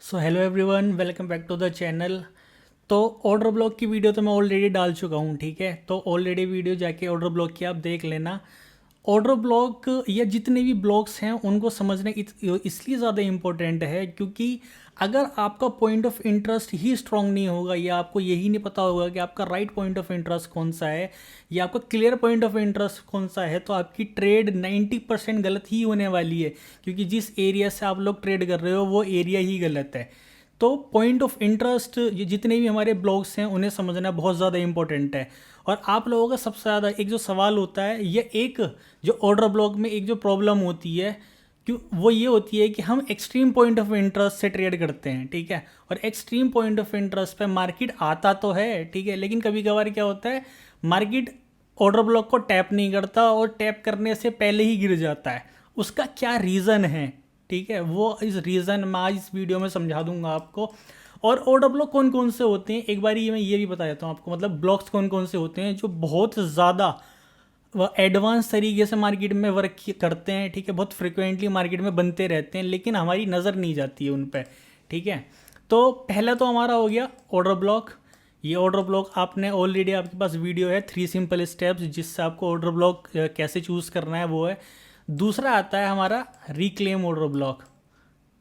So hello everyone, welcome back to the channel. तो order block की video तो मैं ऑलरेडी डाल चुका हूँ, ठीक है। तो ऑलरेडी वीडियो जाके ऑर्डर ब्लॉक की आप देख लेना। ऑर्डर ब्लॉक या जितने भी ब्लॉक्स हैं उनको समझना इसलिए ज़्यादा इम्पोर्टेंट है क्योंकि अगर आपका point of interest he strong नहीं होगा या आपको यही नहीं पता होगा कि आपका राइट पॉइंट ऑफ इंटरेस्ट कौन सा है या आपका क्लियर पॉइंट ऑफ इंटरेस्ट कौन सा है, तो आपकी ट्रेड 90% गलत ही होने वाली है क्योंकि जिस एरिया से आप लोग ट्रेड कर रहे हो वो एरिया ही गलत है। तो पॉइंट ऑफ इंटरेस्ट ये जितने भी हमारे ब्लॉग्स हैं उन्हें समझना बहुत ज़्यादा इंपॉर्टेंट है। और आप लोगों का सबसे ज़्यादा एक जो सवाल होता है ये एक जो ऑर्डर ब्लॉक में एक जो प्रॉब्लम होती है क्यों वो ये होती है कि हम एक्सट्रीम पॉइंट ऑफ इंटरेस्ट से ट्रेड करते हैं, ठीक है। और एक्सट्रीम पॉइंट ऑफ इंटरेस्ट पे मार्केट आता तो है, ठीक है, लेकिन कभी कभार क्या होता है मार्केट ऑर्डर ब्लॉक को टैप नहीं करता और टैप करने से पहले ही गिर जाता है। उसका क्या रीज़न है, ठीक है, वो इस रीज़न मैं आज इस वीडियो में समझा दूंगा आपको। और ऑर्डर ब्लॉक कौन कौन से होते हैं एक बार मैं ये भी बता देता हूँ आपको, मतलब ब्लॉक्स कौन कौन से होते हैं जो बहुत ज़्यादा वह एडवांस तरीके से मार्केट में वर्क करते हैं, ठीक है, बहुत फ्रिक्वेंटली मार्केट में बनते रहते हैं लेकिन हमारी नज़र नहीं जाती है उन पर, ठीक है। तो पहला तो हमारा हो गया ऑर्डर ब्लॉक। ये ऑर्डर ब्लॉक आपने ऑलरेडी आपके पास वीडियो है 3 सिंपल स्टेप्स जिससे आपको ऑर्डर ब्लॉक कैसे चूज़ करना है वो है। दूसरा आता है हमारा रिक्लेम ऑर्डर ब्लॉक,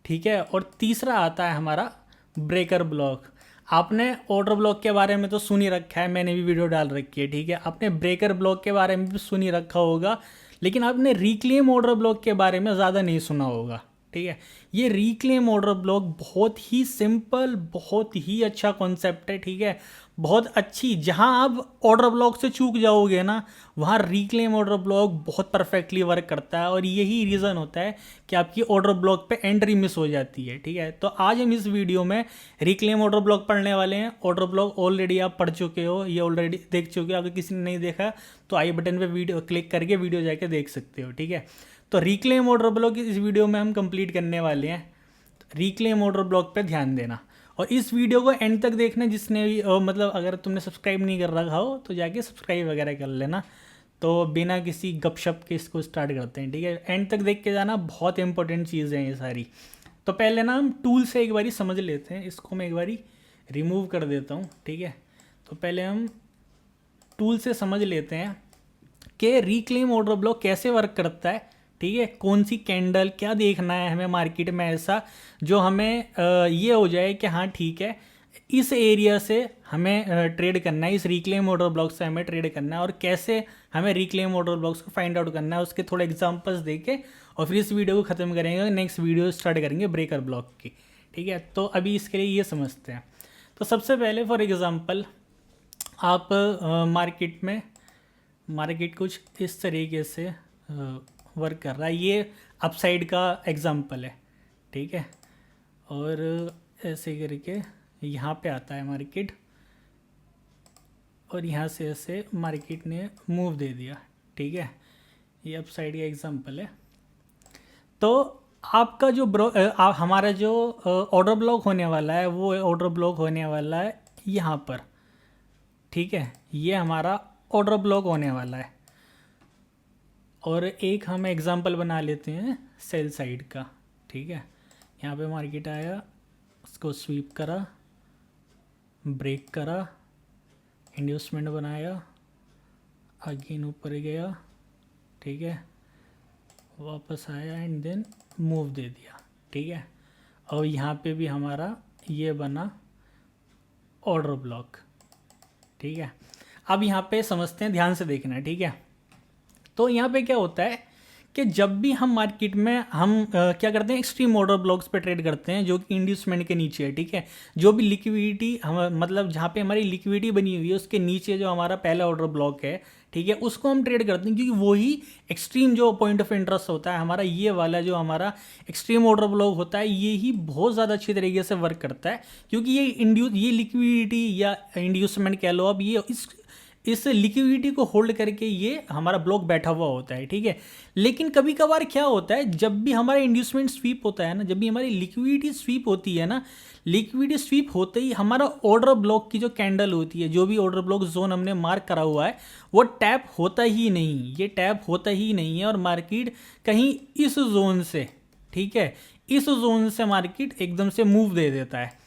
ठीक है। और तीसरा आता है हमारा ब्रेकर ब्लॉक। आपने ऑर्डर ब्लॉक के बारे में तो सुन ही रखा है, मैंने भी वीडियो डाल रखी है, ठीक है। आपने ब्रेकर ब्लॉक के बारे में भी सुन ही रखा होगा लेकिन आपने रिक्लेम ऑर्डर ब्लॉक के बारे में ज़्यादा नहीं सुना होगा, ठीक है। ये रिक्लेम ऑर्डर ब्लॉक बहुत ही सिंपल, बहुत ही अच्छा कॉन्सेप्ट है, ठीक है। बहुत अच्छी, जहां आप ऑर्डर ब्लॉक से चूक जाओगे ना वहां रिक्लेम ऑर्डर ब्लॉक बहुत परफेक्टली वर्क करता है और यही रीज़न होता है कि आपकी ऑर्डर ब्लॉक पे एंट्री मिस हो जाती है, ठीक है। तो आज हम इस वीडियो में रिक्लेम ऑर्डर ब्लॉक पढ़ने वाले हैं। ऑर्डर ब्लॉक ऑलरेडी आप पढ़ चुके हो, ये ऑलरेडी देख चुके हो। अगर किसी ने नहीं देखा तो आई बटन पे वीडियो क्लिक करके वीडियो जाके देख सकते हो, ठीक है। तो रिक्लेम ऑर्डर ब्लॉक इस वीडियो में हम कंप्लीट करने वाले हैं। रिक्लेम ऑर्डर ब्लॉक पे ध्यान देना और इस वीडियो को एंड तक देखना। जिसने भी मतलब अगर तुमने सब्सक्राइब नहीं कर रखा हो तो जाके सब्सक्राइब वगैरह कर लेना। तो बिना किसी गपशप के इसको स्टार्ट करते हैं, ठीक है। एंड तक देख के जाना, बहुत इंपॉर्टेंट चीज़ें हैं ये सारी। तो पहले ना हम टूल से एक बारी समझ लेते हैं। इसको मैं एक बारी रिमूव कर देता हूँ, ठीक है। तो पहले हम टूल से समझ लेते हैं कि रिक्लेम ऑर्डर ब्लॉक कैसे वर्क करता है, ठीक है। कौन सी कैंडल, क्या देखना है हमें मार्केट में ऐसा जो हमें ये हो जाए कि हाँ ठीक है इस एरिया से हमें ट्रेड करना है, इस रिक्लेम ऑर्डर ब्लॉक से हमें ट्रेड करना है और कैसे हमें रिक्लेम ऑर्डर ब्लॉक्स को फाइंड आउट करना है उसके थोड़े एग्जांपल्स देके और फिर इस वीडियो को ख़त्म करेंगे। नेक्स्ट वीडियो स्टार्ट करेंगे ब्रेकर ब्लॉक की, ठीक है। तो अभी इसके लिए ये समझते हैं। तो सबसे पहले फॉर एग्ज़ाम्पल आप मार्केट कुछ इस तरीके से वर्क कर रहा है। ये अपसाइड का एग्जांपल है, ठीक है। और ऐसे करके यहाँ पे आता है मार्केट और यहाँ से ऐसे मार्केट ने मूव दे दिया, ठीक है। ये अपसाइड का एग्जांपल है। तो आपका जो हमारा जो ऑर्डर ब्लॉक होने वाला है वो ऑर्डर ब्लॉक होने वाला है यहाँ पर, ठीक है। ये हमारा ऑर्डर ब्लॉक होने वाला है और एक हम एग्जांपल बना लेते हैं सेल साइड का, ठीक है। यहाँ पे मार्केट आया, उसको स्वीप करा, ब्रेक करा, इंड्यूसमेंट बनाया, अगेन ऊपर गया, ठीक है, वापस आया एंड देन मूव दे दिया, ठीक है। और यहाँ पे भी हमारा ये बना ऑर्डर ब्लॉक, ठीक है। अब यहाँ पे समझते हैं, ध्यान से देखना, ठीक है। तो यहाँ पे क्या होता है कि जब भी हम मार्केट में हम क्या करते हैं एक्सट्रीम ऑर्डर ब्लॉक्स पे ट्रेड करते हैं जो कि इंड्यूसमेंट के नीचे है, ठीक है। जो भी लिक्विडिटी हम मतलब जहाँ पे हमारी लिक्विडिटी बनी हुई है उसके नीचे जो हमारा पहला ऑर्डर ब्लॉक है, ठीक है, उसको हम ट्रेड करते हैं क्योंकि वही एक्सट्रीम जो पॉइंट ऑफ इंटरेस्ट होता है हमारा, ये वाला जो हमारा एक्सट्रीम ऑर्डर ब्लॉक होता है ये ही बहुत ज़्यादा अच्छी तरीके से वर्क करता है क्योंकि ये लिक्विडिटी या इंड्यूसमेंट कह लो अब, ये इस लिक्विडिटी को होल्ड करके ये हमारा ब्लॉक बैठा हुआ होता है, ठीक है। लेकिन कभी कभार क्या होता है जब भी हमारा इंड्यूसमेंट स्वीप होता है ना, जब भी हमारी लिक्विडिटी स्वीप होती है ना, लिक्विडिटी स्वीप होते ही हमारा ऑर्डर ब्लॉक की जो कैंडल होती है, जो भी ऑर्डर ब्लॉक जोन हमने मार्क करा हुआ है वो टैप होता ही नहीं, ये टैप होता ही नहीं है और मार्केट कहीं इस जोन से, ठीक है, इस जोन से मार्केट एकदम से मूव दे देता है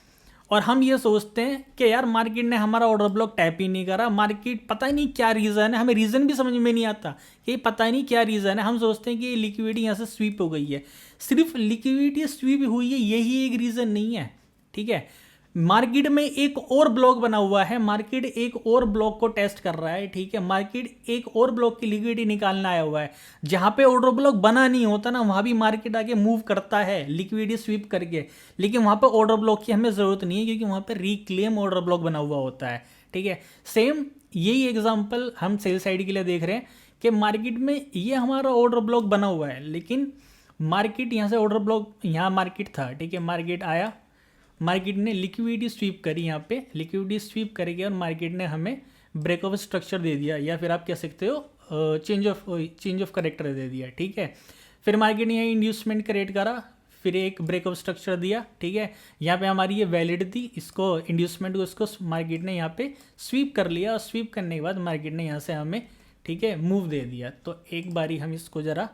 और हम ये सोचते हैं कि यार मार्केट ने हमारा ऑर्डर ब्लॉक टैप ही नहीं करा, मार्केट पता ही नहीं क्या रीज़न है, हमें रीज़न भी समझ में नहीं आता कि पता ही नहीं क्या रीज़न है। हम सोचते हैं कि लिक्विडिटी यहाँ से स्वीप हो गई है, सिर्फ लिक्विडिटी स्वीप हुई है यही एक रीज़न नहीं है, ठीक है। मार्केट में एक और ब्लॉक बना हुआ है, मार्केट एक और ब्लॉक को टेस्ट कर रहा है, ठीक है। मार्केट एक और ब्लॉक की लिक्विडिटी निकालना आया हुआ है, जहां पे ऑर्डर ब्लॉक बना नहीं होता ना वहां भी मार्केट आके मूव करता है लिक्विडिटी स्वीप करके, लेकिन वहां पे ऑर्डर ब्लॉक की हमें जरूरत नहीं है क्योंकि वहां पे रिक्लेम ऑर्डर ब्लॉक बना हुआ होता है, ठीक है। सेम यही एग्जाम्पल हम सेल साइड के लिए देख रहे हैं कि मार्केट में ये हमारा ऑर्डर ब्लॉक बना हुआ है, लेकिन मार्केट यहाँ से ऑर्डर ब्लॉक, यहाँ मार्केट था, ठीक है। मार्केट आया, मार्केट ने लिक्विडिटी स्वीप करी, यहाँ पे लिक्विडिटी स्वीप करेगी और मार्केट ने हमें ब्रेक ऑफ स्ट्रक्चर दे दिया, या फिर आप कह सकते हो चेंज ऑफ करेक्टर दे दिया, ठीक है। फिर मार्केट ने यहाँ इंड्यूसमेंट क्रिएट करा, फिर एक ब्रेक ऑफ स्ट्रक्चर दिया, ठीक है। यहाँ पे हमारी ये वैलिड थी, इसको इंड्यूसमेंट को इसको मार्केट ने यहाँ पे स्वीप कर लिया और स्वीप करने के बाद मार्केट ने यहाँ से हमें, ठीक है, मूव दे दिया। तो एक बारी हम इसको ज़रा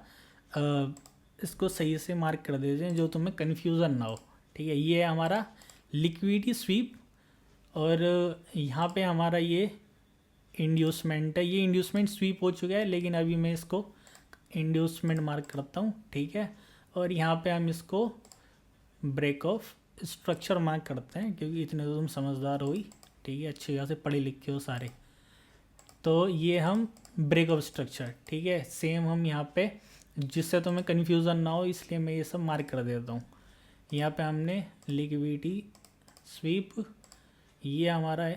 इसको सही से मार्क कर देते हैं जो तुम्हें कन्फ्यूज़न ना हो, ठीक है। ये हमारा लिक्विडिटी स्वीप और यहाँ पे हमारा ये इंड्यूसमेंट है, ये इंड्यूसमेंट स्वीप हो चुका है, लेकिन अभी मैं इसको इंड्यूसमेंट मार्क करता हूँ, ठीक है। और यहाँ पे हम इसको ब्रेक ऑफ स्ट्रक्चर मार्क करते हैं क्योंकि इतने तो तुम समझदार हो ही, ठीक है, अच्छे खासे पढ़े लिखे हो सारे। तो ये हम ब्रेक ऑफ स्ट्रक्चर, ठीक है, सेम हम यहाँ पे, जिससे तुम्हें कन्फ्यूज़न ना हो इसलिए मैं ये सब मार्क कर देता हूँ। यहाँ पे हमने लिक्विडिटी स्वीप, ये हमारा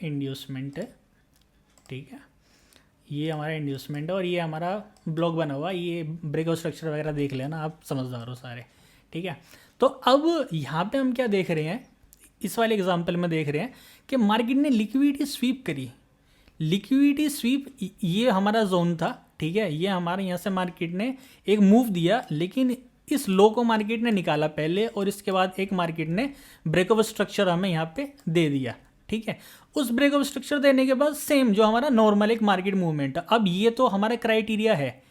इंड्यूसमेंट है, ठीक है, ये हमारा इंड्यूसमेंट है और ये हमारा ब्लॉक बना हुआ, ये ब्रेक ऑफ स्ट्रक्चर वगैरह देख लेना, आप समझदार हो सारे, ठीक है। तो अब यहाँ पे हम क्या देख रहे हैं, इस वाले एग्जांपल में देख रहे हैं कि मार्केट ने लिक्विडिटी स्वीप करी, लिक्विडिटी स्वीप ये हमारा जोन था, ठीक है। ये हमारे यहाँ से मार्केट ने एक मूव दिया, लेकिन इस लो को मार्केट ने निकाला पहले और इसके बाद एक मार्केट ने ब्रेक ऑफ स्ट्रक्चर हमें यहाँ पे दे दिया, ठीक है। उस ब्रेक ऑफ स्ट्रक्चर देने के बाद सेम जो हमारा नॉर्मल एक मार्केट मूवमेंट है, अब ये तो हमारा क्राइटेरिया है,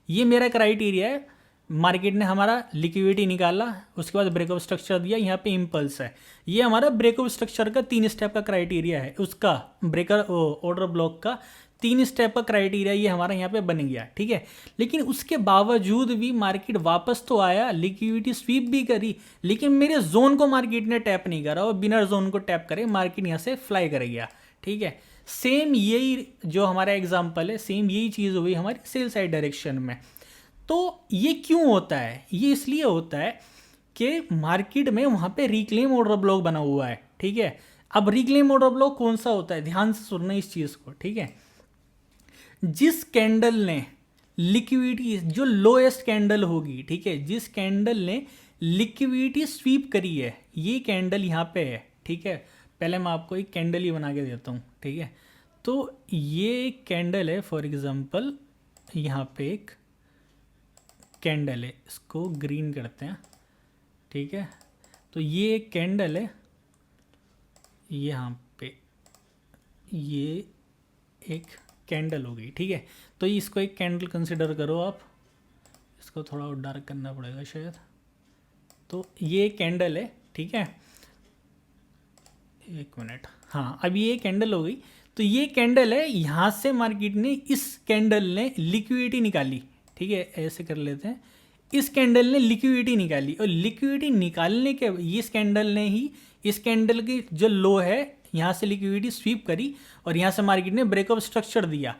ये मेरा क्राइटेरिया है, मार्केट ने हमारा लिक्विडिटी निकाला, उसके बाद ब्रेक ऑफ स्ट्रक्चर दिया, यहाँ पे इम्पल्स है, ये हमारा ब्रेक ऑफ स्ट्रक्चर का 3 स्टेप का क्राइटेरिया है, उसका ब्रेकर ऑर्डर ब्लॉक का 3 स्टेप का क्राइटेरिया ये हमारा यहाँ पे बन गया, ठीक है। लेकिन उसके बावजूद भी मार्केट वापस तो आया, लिक्विडिटी स्वीप भी करी, लेकिन मेरे जोन को मार्केट ने टैप नहीं करा और बिना जोन को टैप करे मार्केट यहाँ से फ्लाई कर गया, ठीक है। सेम यही जो हमारा एग्जाम्पल है, सेम यही चीज़ हुई हमारी सेल साइड डायरेक्शन में। तो ये क्यों होता है, ये इसलिए होता है कि मार्केट में वहाँ पे रिक्लेम ऑर्डर ब्लॉक बना हुआ है, ठीक है। अब रिक्लेम ऑर्डर ब्लॉक कौन सा होता है, ध्यान से सुनना इस चीज़ को, ठीक है। जिस कैंडल ने लिक्विडिटी, जो लोएस्ट कैंडल होगी, ठीक है, जिस कैंडल ने लिक्विडिटी स्वीप करी है, ये कैंडल यहाँ पे है, ठीक है। पहले मैं आपको एक कैंडल ही बना के देता हूँ, ठीक है। तो ये एक कैंडल है, फॉर एग्जांपल यहाँ पे एक कैंडल है, इसको ग्रीन करते हैं, ठीक है। तो ये एक कैंडल है, यहाँ पे ये एक कैंडल हो गई, ठीक है। तो इसको एक कैंडल कंसिडर करो आप, इसको थोड़ा और डार्क करना पड़ेगा शायद। तो ये एक कैंडल है, ठीक है, एक मिनट, हाँ, अब ये कैंडल हो गई। तो ये कैंडल है, यहाँ से मार्केट ने, इस कैंडल ने लिक्विडिटी निकाली, ठीक है, ऐसे कर लेते हैं, इस कैंडल ने लिक्विडिटी निकाली और लिक्विडिटी निकालने के इस कैंडल ने ही इस कैंडल की जो लो है यहाँ से लिक्विडिटी स्वीप करी और यहाँ से मार्केट ने ब्रेक ऑफ स्ट्रक्चर दिया।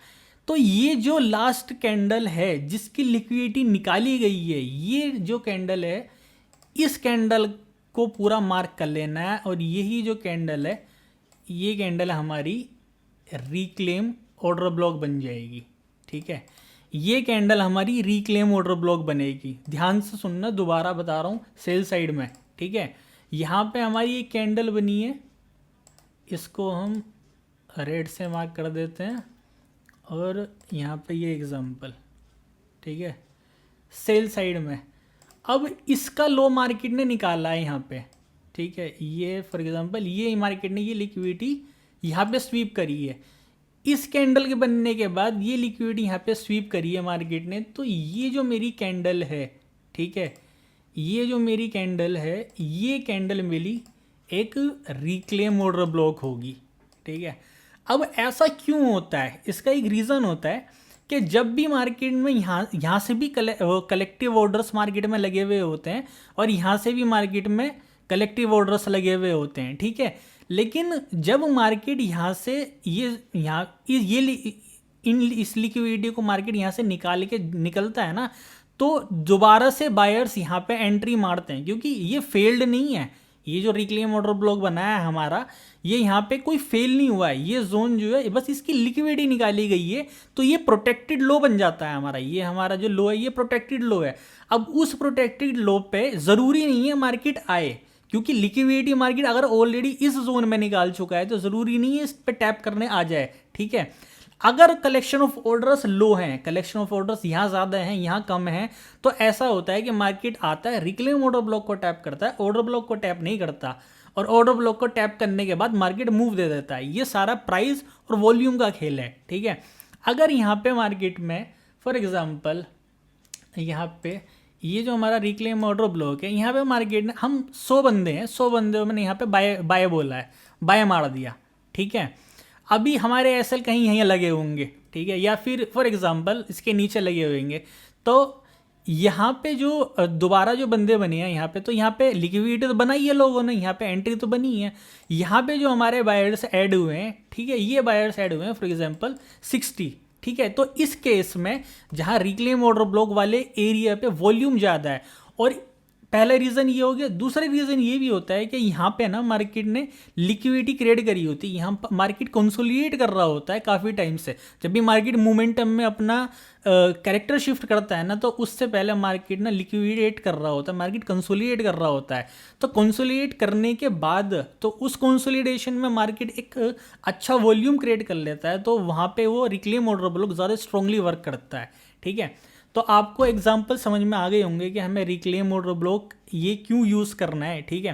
तो ये जो लास्ट कैंडल है जिसकी लिक्विडिटी निकाली गई है, ये जो कैंडल है, इस कैंडल को पूरा मार्क कर लेना है और यही जो कैंडल है, ये कैंडल हमारी रिक्लेम ऑर्डर ब्लॉक बन जाएगी, ठीक है। ये कैंडल हमारी रिक्लेम ऑर्डर ब्लॉक बनेगी। ध्यान से सुनना, दोबारा बता रहा हूँ, सेल साइड में, ठीक है। यहाँ पे हमारी एक कैंडल बनी है, इसको हम रेड से मार्क कर देते हैं और यहाँ पे ये एग्जांपल, ठीक है, सेल साइड में। अब इसका लो मार्केट ने निकाला है यहाँ पे, ठीक है, ये फॉर एग्जांपल ये मार्केट ने ये लिक्विडिटी यहाँ पे स्वीप करी है, इस कैंडल के बनने के बाद ये लिक्विडिटी यहाँ पे स्वीप करी है मार्केट ने। तो ये जो मेरी कैंडल है, ठीक है, ये जो मेरी कैंडल है, ये कैंडल मेरी एक रिक्लेम ऑर्डर ब्लॉक होगी, ठीक है। अब ऐसा क्यों होता है, इसका एक रीज़न होता है कि जब भी मार्केट में यहाँ से भी कलेक्टिव ऑर्डर्स मार्केट में लगे हुए होते हैं और यहाँ से भी मार्केट में कलेक्टिव ऑर्डर्स लगे हुए होते हैं, ठीक है। लेकिन जब मार्केट यहाँ से इस लिक्विडिटी को मार्केट यहाँ से निकलता है ना, तो दोबारा से बायर्स यहाँ पे एंट्री मारते हैं, क्योंकि ये फेल्ड नहीं है। ये जो रिक्लेम ऑर्डर ब्लॉक बनाया है हमारा, ये यहाँ पे कोई फेल नहीं हुआ है। ये जोन जो है बस इसकी लिक्विडिटी निकाली गई है, तो ये प्रोटेक्टेड लो बन जाता है हमारा। ये हमारा जो लो है ये प्रोटेक्टेड लो है। अब उस प्रोटेक्टेड लो पे ज़रूरी नहीं है मार्केट आए, क्योंकि लिक्विडिटी मार्केट अगर ऑलरेडी इस जोन में निकाल चुका है तो ज़रूरी नहीं है इस पे टैप करने आ जाए, ठीक है। अगर कलेक्शन ऑफ ऑर्डर्स लो हैं, कलेक्शन ऑफ ऑर्डर्स यहाँ ज़्यादा हैं यहाँ कम हैं, तो ऐसा होता है कि मार्केट आता है, रिक्लेम ऑर्डर ब्लॉक को टैप करता है, ऑर्डर ब्लॉक को टैप नहीं करता, और ऑर्डर ब्लॉक को टैप करने के बाद मार्केट मूव दे देता है। ये सारा प्राइस और वॉल्यूम का खेल है, ठीक है। अगर यहाँ पे मार्केट में फॉर एग्जांपल यहाँ पे ये जो हमारा रिक्लेम ऑर्डर ब्लॉक है, यहाँ पे मार्केट ने हम 100 बंदे हैं, 100 बंदे मैंने यहाँ पे बाय बोला है, बाय मार दिया, ठीक है। अभी हमारे एसएल कहीं यहीं लगे होंगे, ठीक है, या फिर फॉर एग्जांपल इसके नीचे लगे होंगे, तो यहाँ पे जो दोबारा जो बंदे बने हैं यहाँ पे, तो यहाँ पे लिक्विडिटी तो बनाई है लोगों ने, यहाँ पे एंट्री तो बनी है। यहाँ पे जो हमारे बायर्स ऐड हुए हैं, ठीक है, ये बायर्स ऐड हुए हैं फॉर एग्जांपल 60, ठीक है। तो इस केस में जहाँ रिक्लेम ऑर्डर ब्लॉक वाले एरिया पे वॉल्यूम ज़्यादा है, और पहला रीज़न ये हो गया। दूसरा रीज़न ये भी होता है कि यहाँ पे ना मार्केट ने लिक्विडिटी क्रिएट करी होती है, यहाँ मार्केट कंसोलिडेट कर रहा होता है काफ़ी टाइम से। जब भी मार्केट मोमेंटम में अपना कैरेक्टर शिफ्ट करता है ना, तो उससे पहले मार्केट ना लिक्विडेट कर रहा होता है, मार्केट कंसोलिडेट कर रहा होता है। तो कंसोलिडेट करने के बाद तो उस कंसोलिडेशन में मार्केट एक अच्छा वॉल्यूम क्रिएट कर लेता है, तो वहाँ पर वो रिक्लेम ऑर्डर ब्लॉक ज़्यादा स्ट्रांगली वर्क करता है, ठीक है। तो आपको एग्जांपल समझ में आ गए होंगे कि हमें रिक्लेम ऑर्डर ब्लॉक ये क्यों यूज़ करना है, ठीक है।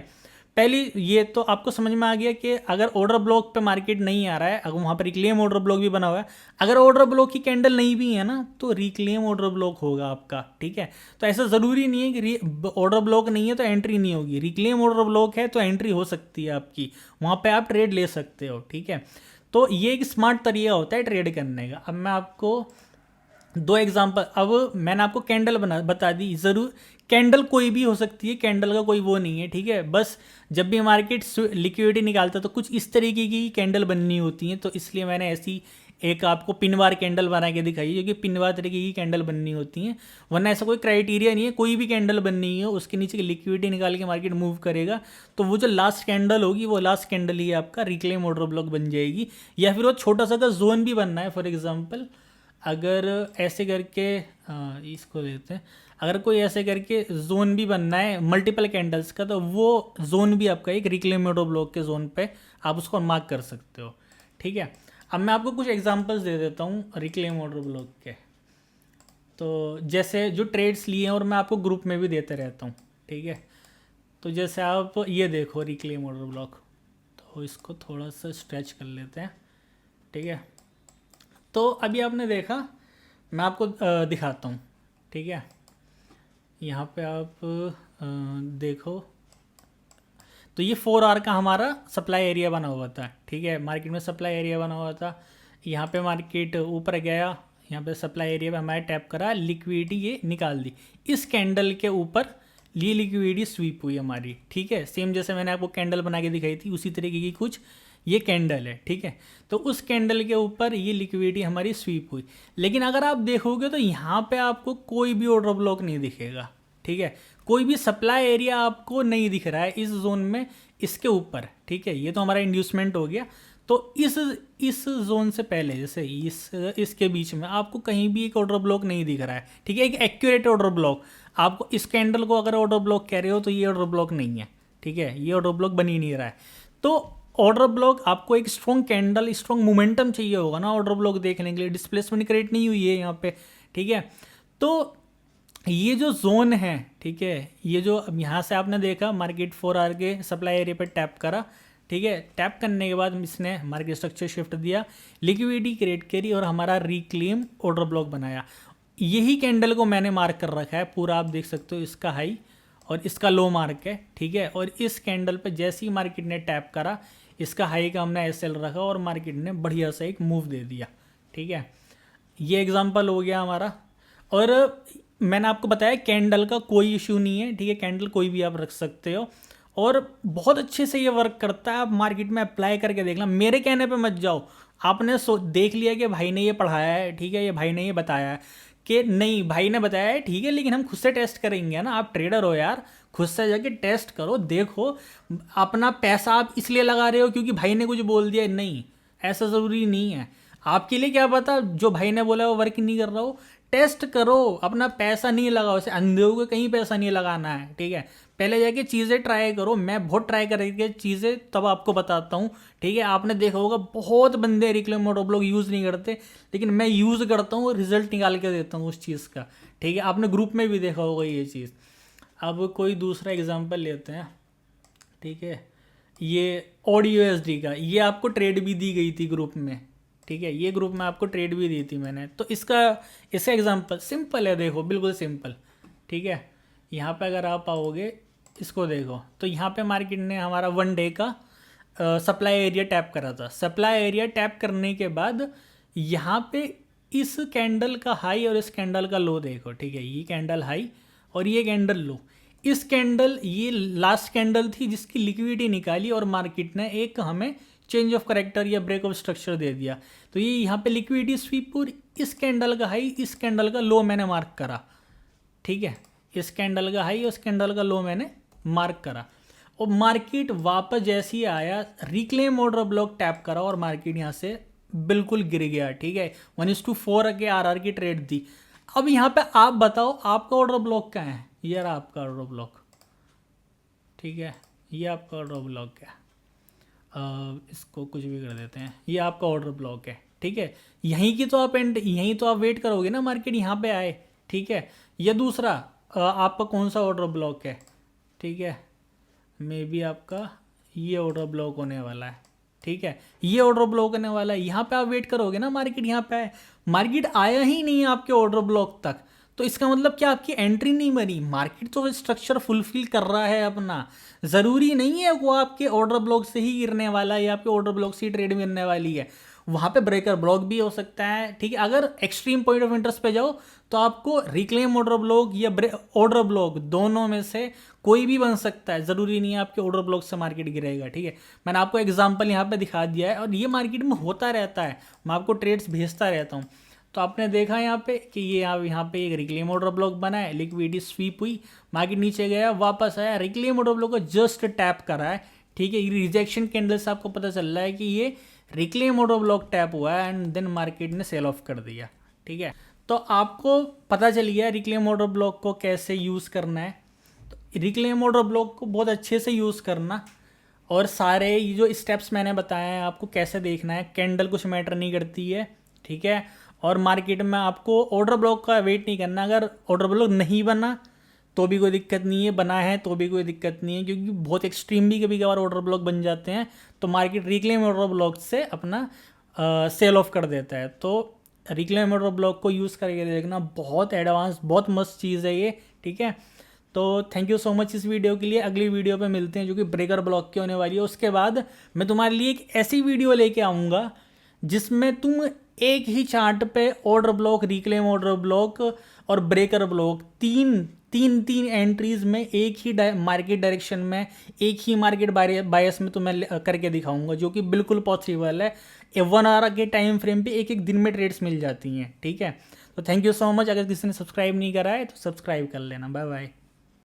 पहली ये तो आपको समझ में आ गया कि अगर ऑर्डर ब्लॉक पे मार्केट नहीं आ रहा है, अगर वहाँ पर रिक्लेम ऑर्डर ब्लॉक भी बना हुआ है, अगर ऑर्डर ब्लॉक की कैंडल नहीं भी है ना, तो रिक्लेम ऑर्डर ब्लॉक होगा आपका, ठीक है। तो ऐसा ज़रूरी नहीं है कि ऑर्डर ब्लॉक नहीं है तो एंट्री नहीं होगी, रिक्लेम ऑर्डर ब्लॉक है तो एंट्री हो सकती है आपकी, वहाँ पर आप ट्रेड ले सकते हो, ठीक है। तो ये एक स्मार्ट तरीका होता है ट्रेड करने का। अब मैं आपको 2 एग्जाम्पल, अब मैंने आपको कैंडल बता दी, ज़रूर कैंडल कोई भी हो सकती है, कैंडल का कोई वो नहीं है, ठीक है। बस जब भी मार्केट लिक्विडिटी निकालता है तो कुछ इस तरीके की कैंडल बननी होती है, तो इसलिए मैंने ऐसी एक आपको पिनवार कैंडल बना के दिखाई है, जो कि पिनवार तरीके की कैंडल बननी होती हैं। वरना ऐसा कोई क्राइटेरिया नहीं है, कोई भी कैंडल बननी है उसके नीचे की लिक्विडिटी निकाल के मार्केट मूव करेगा, तो वो जो लास्ट कैंडल होगी वो लास्ट कैंडल ही आपका रिक्लेम ऑर्डर ब्लॉक बन जाएगी। या फिर वो छोटा सा का जोन भी बनना है, फॉर एग्जाम्पल अगर ऐसे करके इसको देते हैं, अगर कोई ऐसे करके जोन भी बनना है मल्टीपल कैंडल्स का, तो वो जोन भी आपका एक रिक्लेम ऑर्डर ब्लॉक के जोन पे आप उसको मार्क कर सकते हो, ठीक है। अब मैं आपको कुछ एग्जांपल्स दे देता हूँ रिक्लेम ऑर्डर ब्लॉक के। तो जैसे जो ट्रेड्स लिए हैं, और मैं आपको ग्रुप में भी देते रहता हूँ, ठीक है। तो जैसे आप ये देखो रिक्लेम ऑर्डर ब्लॉक, तो इसको थोड़ा सा स्ट्रेच कर लेते हैं, ठीक है। तो अभी आपने देखा, मैं आपको दिखाता हूँ, ठीक है। यहाँ पे आप देखो, तो ये 4 आवर का हमारा सप्लाई एरिया बना हुआ था, ठीक है। मार्केट में सप्लाई एरिया बना हुआ था, यहाँ पे मार्केट ऊपर गया, यहाँ पे सप्लाई एरिया पे हमारे टैप करा, लिक्विडिटी ये निकाल दी, इस कैंडल के ऊपर ये लिक्विडिटी स्वीप हुई हमारी, ठीक है। सेम जैसे मैंने आपको कैंडल बना के दिखाई थी उसी तरीके की कुछ ये कैंडल है, ठीक है। तो उस कैंडल के ऊपर ये लिक्विडिटी हमारी स्वीप हुई, लेकिन अगर आप देखोगे तो यहाँ पे आपको कोई भी ऑर्डर ब्लॉक नहीं दिखेगा, ठीक है। कोई भी सप्लाई एरिया आपको नहीं दिख रहा है इस जोन में, इसके ऊपर, ठीक है। ये तो हमारा इंड्यूसमेंट हो गया। तो इस जोन से पहले, जैसे इसके बीच में आपको कहीं भी एक ऑर्डर ब्लॉक नहीं दिख रहा है, ठीक है। एक एक्यूरेट ऑर्डर ब्लॉक, आपको इस कैंडल को अगर ऑर्डर ब्लॉक कह रहे हो तो ये ऑर्डर ब्लॉक नहीं है, ठीक है। ये ऑर्डर ब्लॉक बन ही नहीं रहा है। तो ऑर्डर ब्लॉक आपको एक स्ट्रॉन्ग कैंडल, स्ट्रॉन्ग मोमेंटम चाहिए होगा ना ऑर्डर ब्लॉक देखने के लिए। डिस्प्लेसमेंट क्रिएट नहीं हुई है यहाँ पे, ठीक है। तो ये जो जोन है, ठीक है, ये जो अब यहाँ से आपने देखा मार्केट 4 आवर के सप्लाई एरिया पे टैप करा, ठीक है। टैप करने के बाद इसने मार्केट स्ट्रक्चर शिफ्ट दिया, लिक्विडिटी क्रिएट करी और हमारा रिक्लेम ऑर्डर ब्लॉक बनाया। यही कैंडल को मैंने मार्क कर रखा है पूरा, आप देख सकते हो इसका हाई और इसका लो मार्क है, ठीक है। और इस कैंडल पे जैसे ही मार्केट ने टैप करा, इसका हाई का हमने एस एल रखा और मार्केट ने बढ़िया सा एक मूव दे दिया, ठीक है। ये एग्जांपल हो गया हमारा। और मैंने आपको बताया कैंडल का कोई इशू नहीं है, ठीक है, कैंडल कोई भी आप रख सकते हो और बहुत अच्छे से ये वर्क करता है। आप मार्केट में अप्लाई करके देखना, मेरे कहने पे मत जाओ। आपने देख लिया कि भाई ने ये पढ़ाया है, ठीक है, ये भाई ने ये बताया है कि नहीं, भाई ने बताया है, ठीक है, लेकिन हम खुद से टेस्ट करेंगे ना। आप ट्रेडर हो यार, खुद से जाके टेस्ट करो, देखो। अपना पैसा आप इसलिए लगा रहे हो क्योंकि भाई ने कुछ बोल दिया, नहीं, ऐसा ज़रूरी नहीं है। आपके लिए क्या पता जो भाई ने बोला वो वर्क नहीं कर रहा हो। टेस्ट करो, अपना पैसा नहीं लगाओ, ऐसे अंधे हो के कहीं पैसा नहीं लगाना है, ठीक है। पहले जाके चीज़ें ट्राई करो। मैं बहुत ट्राई करके चीज़ें तब आपको बताता हूँ, ठीक है। आपने देखा होगा बहुत बंदे रिक्लेम ऑटो ब्लॉक यूज़ नहीं करते, लेकिन मैं यूज़ करता हूँ, रिजल्ट निकाल के देता हूँ उस चीज़ का, ठीक है। आपने ग्रुप में भी देखा होगा ये चीज़। अब कोई दूसरा एग्जाम्पल लेते हैं, ठीक है। ये ऑडियो USD का, ये आपको ट्रेड भी दी गई थी ग्रुप में, ठीक है। ये ग्रुप में आपको ट्रेड भी दी थी मैंने। तो इसका एग्जांपल सिंपल है, देखो, बिल्कुल सिंपल, ठीक है। यहाँ पे अगर आप आओगे, इसको देखो, तो यहाँ पे मार्केट ने हमारा 1 डे का सप्लाई एरिया टैप करा था। सप्लाई एरिया टैप करने के बाद यहाँ पे इस कैंडल का हाई और इस कैंडल का लो देखो, ठीक है। ये कैंडल हाई और ये कैंडल लो। इस कैंडल, ये लास्ट कैंडल थी जिसकी लिक्विडिटी निकाली और मार्केट ने एक हमें चेंज ऑफ करेक्टर या ब्रेक ऑफ स्ट्रक्चर दे दिया। तो ये यहाँ पे लिक्विडिटी स्वीप और इस कैंडल का हाई, इस कैंडल का लो मैंने मार्क करा, ठीक है। इस कैंडल का हाई और इस कैंडल का लो मैंने मार्क करा और मार्केट वापस जैसे ही आया, रिक्लेम ऑर्डर ब्लॉक टैप करा और मार्केट यहाँ से बिल्कुल गिर गया, ठीक है। 1:4 के RR की ट्रेड दी। अब यहाँ पे आप बताओ आपका ऑर्डर ब्लॉक क्या है। ये रहा आपका ऑर्डर ब्लॉक, ठीक है। ये आपका ऑर्डर ब्लॉक है, इसको कुछ भी कर देते हैं। ये आपका ऑर्डर ब्लॉक है, ठीक है। यहीं तो आप वेट करोगे ना मार्केट यहाँ पे आए, ठीक है। ये दूसरा आपका कौन सा ऑर्डर ब्लॉक है, ठीक है। मे बी आपका ये ऑर्डर ब्लॉक होने वाला है, ठीक है। ये ऑर्डर ब्लॉक होने वाला है, यहाँ पे आप वेट करोगे ना मार्केट यहाँ पे आए। मार्केट आया ही नहीं है आपके ऑर्डर ब्लॉक तक, तो इसका मतलब क्या, आपकी एंट्री नहीं बनी। मार्केट तो स्ट्रक्चर फुलफिल कर रहा है अपना। ज़रूरी नहीं है वो आपके ऑर्डर ब्लॉक से ही गिरने वाला है या आपके ऑर्डर ब्लॉक से ही ट्रेड मिलने वाली है। वहाँ पे ब्रेकर ब्लॉक भी हो सकता है, ठीक है। अगर एक्सट्रीम पॉइंट ऑफ इंटरेस्ट पे जाओ तो आपको रिक्लेम ऑर्डर ब्लॉक या ऑर्डर ब्लॉक दोनों में से कोई भी बन सकता है। ज़रूरी नहीं है आपके ऑर्डर ब्लॉक से मार्केट गिरेगा, ठीक है। मैंने आपको एग्जाम्पल यहाँ पे दिखा दिया है और ये मार्केट में होता रहता है, मैं आपको ट्रेड्स भेजता रहता हूँ। तो आपने देखा यहाँ पे कि ये यहाँ पे एक रिक्लेम ऑर्डर ब्लॉक बना है, लिक्विडिटी स्वीप हुई, मार्केट नीचे गया, वापस आया, रिक्लेम ऑर्डर ब्लॉक को जस्ट टैप करा है, ठीक है। ये रिजेक्शन कैंडल से आपको पता चल रहा है कि ये रिक्लेम ऑर्डर ब्लॉक टैप हुआ है एंड देन मार्केट ने सेल ऑफ कर दिया, ठीक है। तो आपको पता चल गया रिक्लेम ऑर्डर ब्लॉक को कैसे यूज़ करना है। तो रिक्लेम ऑर्डर ब्लॉक को बहुत अच्छे से यूज़ करना और सारे ये जो स्टेप्स मैंने बताए हैं आपको कैसे देखना है। कैंडल कुछ मैटर नहीं करती है, ठीक है। और मार्केट में आपको ऑर्डर ब्लॉक का वेट नहीं करना। अगर ऑर्डर ब्लॉक नहीं बना तो भी कोई दिक्कत नहीं है, बना है तो भी कोई दिक्कत नहीं है, क्योंकि बहुत एक्सट्रीम भी कभी कभार ऑर्डर ब्लॉक बन जाते हैं तो मार्केट रिक्लेम ऑर्डर ब्लॉक से अपना सेल ऑफ कर देता है। तो रिक्लेम ऑर्डर ब्लॉक को यूज़ करके देखना, बहुत एडवांस, बहुत मस्त चीज़ है ये, ठीक है। तो थैंक यू सो मच इस वीडियो के लिए। अगली वीडियो पे मिलते हैं जो कि ब्रेकर ब्लॉक की होने वाली है। उसके बाद मैं तुम्हारे लिए एक ऐसी वीडियो लेके आऊँगा जिसमें तुम एक ही चार्ट पे order block, reclaim order block और ब्रेकर ब्लॉक तीन एंट्रीज में एक ही मार्केट डायरेक्शन में, एक ही मार्केट बायस में तुम्हें करके दिखाऊंगा, जो कि बिल्कुल पॉसिबल है। 1 आवर के टाइम फ्रेम पे एक दिन में ट्रेड्स मिल जाती हैं, ठीक है। तो थैंक यू सो मच। अगर किसी ने सब्सक्राइब नहीं करा है तो सब्सक्राइब कर लेना। Bye bye.